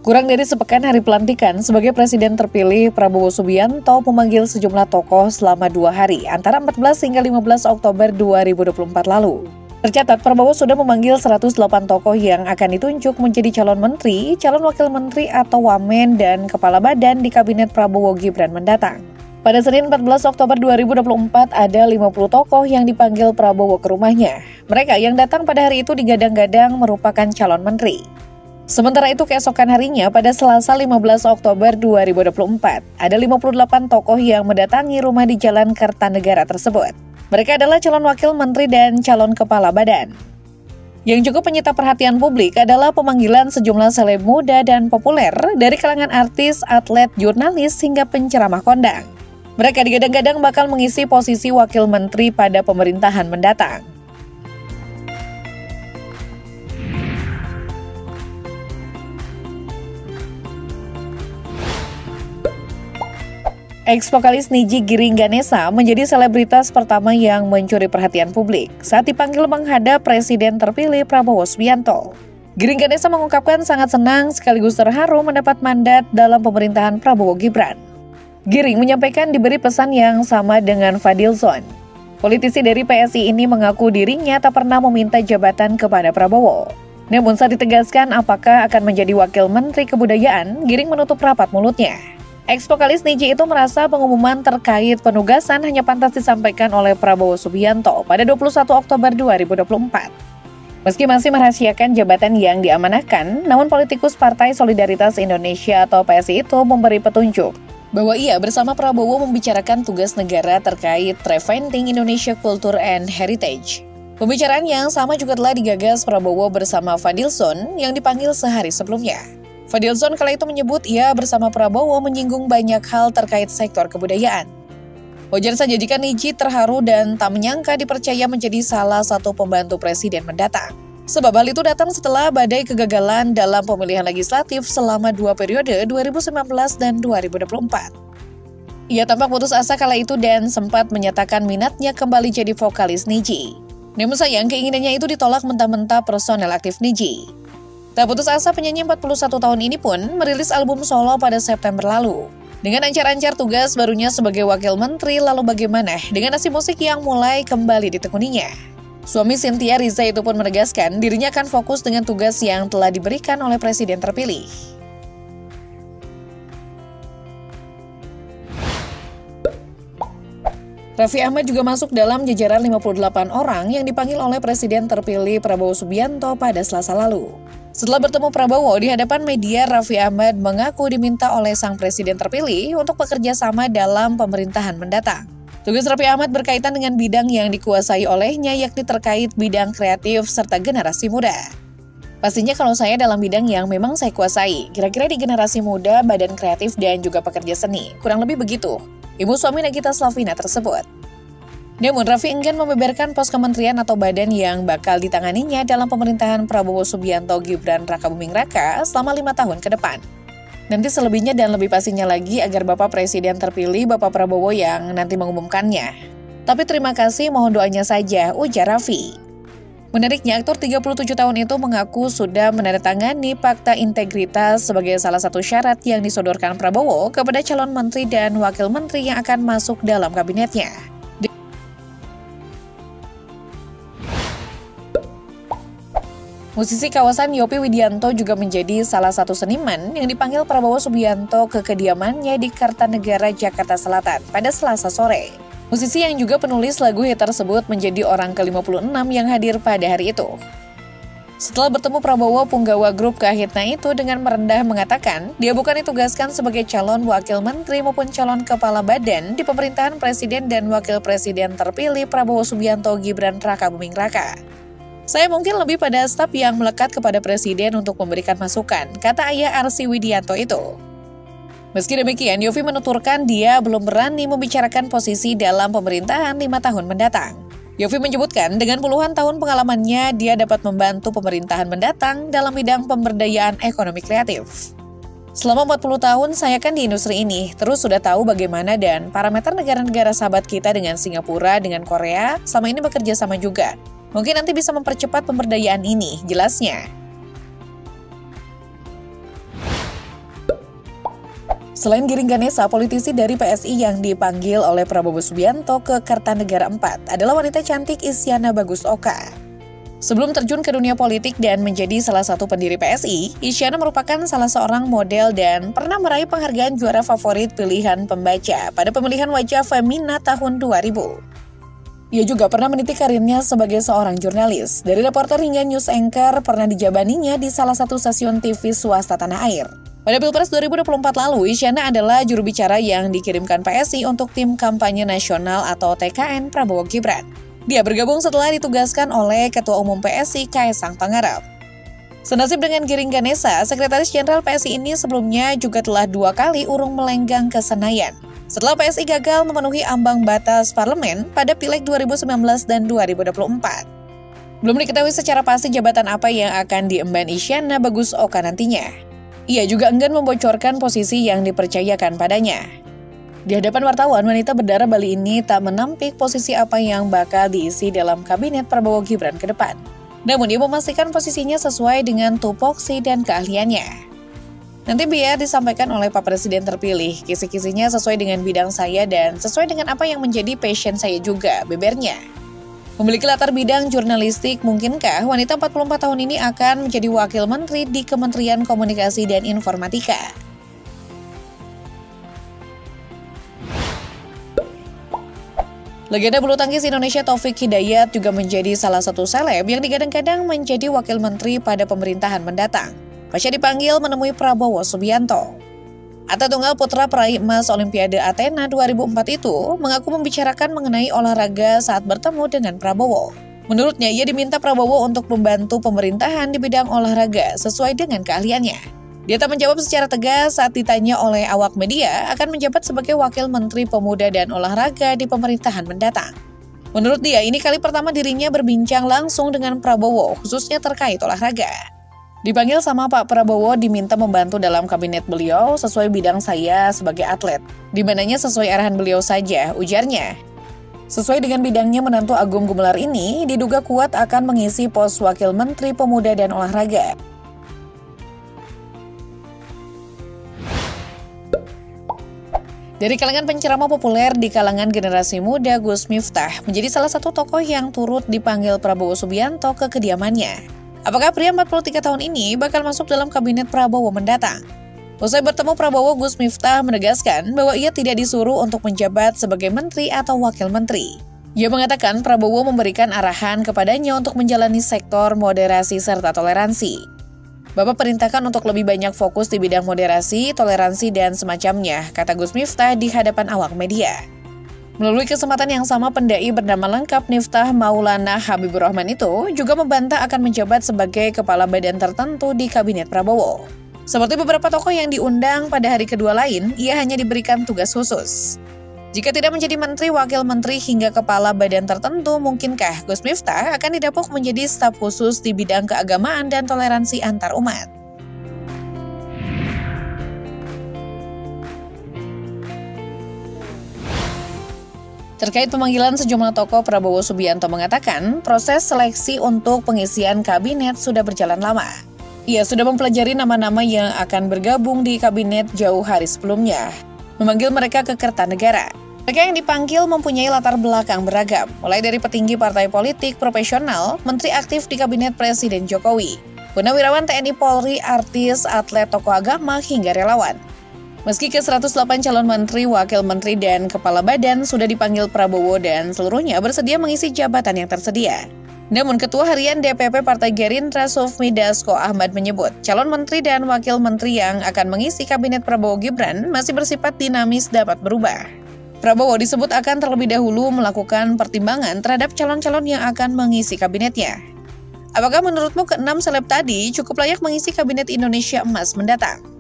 Kurang dari sepekan hari pelantikan, sebagai Presiden terpilih, Prabowo Subianto memanggil sejumlah tokoh selama 2 hari, antara 14 hingga 15 Oktober 2024 lalu. Tercatat, Prabowo sudah memanggil 108 tokoh yang akan ditunjuk menjadi calon menteri, calon wakil menteri atau wamen, dan kepala badan di Kabinet Prabowo Gibran mendatang. Pada Senin 14 Oktober 2024, ada 50 tokoh yang dipanggil Prabowo ke rumahnya. Mereka yang datang pada hari itu digadang-gadang merupakan calon menteri. Sementara itu keesokan harinya pada Selasa 15 Oktober 2024, ada 58 tokoh yang mendatangi rumah di Jalan Kertanegara tersebut. Mereka adalah calon wakil menteri dan calon kepala badan. Yang cukup menyita perhatian publik adalah pemanggilan sejumlah seleb muda dan populer dari kalangan artis, atlet, jurnalis, hingga penceramah kondang. Mereka digadang-gadang bakal mengisi posisi wakil menteri pada pemerintahan mendatang. Ex-vokalis Nidji Giring Ganesa menjadi selebritas pertama yang mencuri perhatian publik saat dipanggil menghadap Presiden terpilih Prabowo Subianto. Giring Ganesa mengungkapkan sangat senang sekaligus terharu mendapat mandat dalam pemerintahan Prabowo Gibran. Giring menyampaikan diberi pesan yang sama dengan Fadlizon. Politisi dari PSI ini mengaku dirinya tak pernah meminta jabatan kepada Prabowo. Namun saat ditegaskan apakah akan menjadi wakil menteri kebudayaan, Giring menutup rapat mulutnya. Ex-vokalis Nidji itu merasa pengumuman terkait penugasan hanya pantas disampaikan oleh Prabowo Subianto pada 21 Oktober 2024. Meski masih merahasiakan jabatan yang diamanahkan, namun politikus Partai Solidaritas Indonesia atau PSI itu memberi petunjuk bahwa ia bersama Prabowo membicarakan tugas negara terkait Preventing Indonesia Culture and Heritage. Pembicaraan yang sama juga telah digagas Prabowo bersama Fadlizon yang dipanggil sehari sebelumnya. Fadlizon kala itu menyebut ia bersama Prabowo menyinggung banyak hal terkait sektor kebudayaan. Wajar saja jika Nidji terharu dan tak menyangka dipercaya menjadi salah satu pembantu presiden mendatang. Sebab hal itu datang setelah badai kegagalan dalam pemilihan legislatif selama 2 periode 2019 dan 2024. Ia tampak putus asa kala itu dan sempat menyatakan minatnya kembali jadi vokalis Nidji. Namun sayang keinginannya itu ditolak mentah-mentah personel aktif Nidji. Tak putus asa, penyanyi 41 tahun ini pun merilis album solo pada September lalu. Dengan ancar-ancar tugas barunya sebagai wakil menteri, lalu bagaimana dengan nasib musik yang mulai kembali ditekuninya? Suami Cynthia Riza itu pun menegaskan dirinya akan fokus dengan tugas yang telah diberikan oleh presiden terpilih. Raffi Ahmad juga masuk dalam jajaran 58 orang yang dipanggil oleh presiden terpilih Prabowo Subianto pada Selasa lalu. Setelah bertemu Prabowo di hadapan media, Raffi Ahmad mengaku diminta oleh sang presiden terpilih untuk bekerja sama dalam pemerintahan mendatang. Tugas Raffi Ahmad berkaitan dengan bidang yang dikuasai olehnya, yakni terkait bidang kreatif serta generasi muda. Pastinya kalau saya dalam bidang yang memang saya kuasai, kira-kira di generasi muda, badan kreatif, dan juga pekerja seni. Kurang lebih begitu, ibu suami Nagita Slavina tersebut. Namun, Raffi enggan membeberkan pos kementerian atau badan yang bakal ditanganinya dalam pemerintahan Prabowo Subianto Gibran Rakabuming Raka selama 5 tahun ke depan. Nanti selebihnya dan lebih pastinya lagi agar Bapak Presiden terpilih Bapak Prabowo yang nanti mengumumkannya. Tapi terima kasih, mohon doanya saja, ujar Raffi. Menariknya, aktor 37 tahun itu mengaku sudah menandatangani Fakta Integritas sebagai salah satu syarat yang disodorkan Prabowo kepada calon menteri dan wakil menteri yang akan masuk dalam kabinetnya. Musisi kawasan Yovie Widianto juga menjadi salah satu seniman yang dipanggil Prabowo Subianto ke kediamannya di Kertanegara, Jakarta Selatan pada Selasa sore. Musisi yang juga penulis lagu hit tersebut menjadi orang ke-56 yang hadir pada hari itu. Setelah bertemu Prabowo, punggawa grup Kahitna itu dengan merendah mengatakan dia bukan ditugaskan sebagai calon wakil menteri maupun calon kepala badan di pemerintahan presiden dan wakil presiden terpilih Prabowo Subianto Gibran Rakabuming Raka. Saya mungkin lebih pada staf yang melekat kepada presiden untuk memberikan masukan, kata ayah Arsy Widianto itu. Meski demikian, Yovie menuturkan dia belum berani membicarakan posisi dalam pemerintahan 5 tahun mendatang. Yovie menyebutkan dengan puluhan tahun pengalamannya, dia dapat membantu pemerintahan mendatang dalam bidang pemberdayaan ekonomi kreatif. Selama 40 tahun saya kan di industri ini, terus sudah tahu bagaimana dan parameter negara-negara sahabat kita dengan Singapura, dengan Korea, sama ini bekerja sama juga. Mungkin nanti bisa mempercepat pemberdayaan ini, jelasnya. Selain Giring Ganesa, politisi dari PSI yang dipanggil oleh Prabowo Subianto ke Kertanegara 4 adalah wanita cantik Isyana Bagus Oka. Sebelum terjun ke dunia politik dan menjadi salah satu pendiri PSI, Isyana merupakan salah seorang model dan pernah meraih penghargaan juara favorit pilihan pembaca pada pemilihan wajah Femina tahun 2000. Ia juga pernah meniti karirnya sebagai seorang jurnalis. Dari reporter hingga news anchor pernah dijabaninya di salah satu stasiun TV swasta tanah air. Pada Pilpres 2024 lalu, Isyana adalah juru bicara yang dikirimkan PSI untuk tim kampanye nasional atau TKN Prabowo Gibran. Dia bergabung setelah ditugaskan oleh Ketua Umum PSI Kaesang Pangarep. Senasib dengan Giring Ganesa, Sekretaris Jenderal PSI ini sebelumnya juga telah 2 kali urung melenggang ke Senayan. Setelah PSI gagal memenuhi ambang batas parlemen pada Pileg 2019 dan 2024. Belum diketahui secara pasti jabatan apa yang akan diemban Isyana Bagus Oka nantinya. Ia juga enggan membocorkan posisi yang dipercayakan padanya. Di hadapan wartawan, wanita berdarah Bali ini tak menampik posisi apa yang bakal diisi dalam kabinet Prabowo Gibran ke depan. Namun ia memastikan posisinya sesuai dengan tupoksi dan keahliannya. Nanti biar disampaikan oleh Pak Presiden terpilih, kisi-kisinya sesuai dengan bidang saya dan sesuai dengan apa yang menjadi passion saya juga, bebernya. Memiliki latar bidang jurnalistik, mungkinkah wanita 44 tahun ini akan menjadi wakil menteri di Kementerian Komunikasi dan Informatika? Legenda bulu tangkis Indonesia Taufik Hidayat juga menjadi salah satu seleb yang digadang-gadang menjadi wakil menteri pada pemerintahan mendatang. Pasca dipanggil menemui Prabowo Subianto. Atlet tunggal putra peraih emas Olimpiade Athena 2004 itu mengaku membicarakan mengenai olahraga saat bertemu dengan Prabowo. Menurutnya, ia diminta Prabowo untuk membantu pemerintahan di bidang olahraga sesuai dengan keahliannya. Dia tak menjawab secara tegas saat ditanya oleh awak media akan menjabat sebagai Wakil Menteri Pemuda dan Olahraga di pemerintahan mendatang. Menurut dia, ini kali pertama dirinya berbincang langsung dengan Prabowo, khususnya terkait olahraga. Dipanggil sama Pak Prabowo diminta membantu dalam kabinet beliau sesuai bidang saya sebagai atlet. Di mananya sesuai arahan beliau saja, ujarnya. Sesuai dengan bidangnya, menantu Agung Gumelar ini diduga kuat akan mengisi pos Wakil Menteri Pemuda dan Olahraga. Dari kalangan penceramah populer di kalangan generasi muda, Gus Miftah menjadi salah satu tokoh yang turut dipanggil Prabowo Subianto ke kediamannya. Apakah pria 43 tahun ini bakal masuk dalam kabinet Prabowo mendatang? Usai bertemu Prabowo, Gus Miftah menegaskan bahwa ia tidak disuruh untuk menjabat sebagai menteri atau wakil menteri. Ia mengatakan Prabowo memberikan arahan kepadanya untuk menjalani sektor moderasi serta toleransi. Bapak perintahkan untuk lebih banyak fokus di bidang moderasi, toleransi, dan semacamnya, kata Gus Miftah di hadapan awak media. Melalui kesempatan yang sama, pendai bernama lengkap Miftah Maulana Habibur Rahman itu juga membantah akan menjabat sebagai kepala badan tertentu di kabinet Prabowo. Seperti beberapa tokoh yang diundang pada hari kedua lain, ia hanya diberikan tugas khusus. Jika tidak menjadi menteri, wakil menteri, hingga kepala badan tertentu, mungkinkah Gus Miftah akan didapuk menjadi staf khusus di bidang keagamaan dan toleransi antar umat? Terkait pemanggilan sejumlah tokoh, Prabowo Subianto mengatakan proses seleksi untuk pengisian kabinet sudah berjalan lama. Ia sudah mempelajari nama-nama yang akan bergabung di kabinet jauh hari sebelumnya, memanggil mereka ke Kertanegara. Mereka yang dipanggil mempunyai latar belakang beragam, mulai dari petinggi partai politik profesional, menteri aktif di kabinet Presiden Jokowi, purnawirawan TNI Polri, artis, atlet, tokoh agama, hingga relawan. Meski ke-108 calon menteri, wakil menteri, dan kepala badan sudah dipanggil Prabowo dan seluruhnya bersedia mengisi jabatan yang tersedia. Namun Ketua Harian DPP Partai Gerindra Sufmi Dasko Ahmad menyebut calon menteri dan wakil menteri yang akan mengisi kabinet Prabowo Gibran masih bersifat dinamis dapat berubah. Prabowo disebut akan terlebih dahulu melakukan pertimbangan terhadap calon-calon yang akan mengisi kabinetnya. Apakah menurutmu ke-6 seleb tadi cukup layak mengisi kabinet Indonesia Emas mendatang?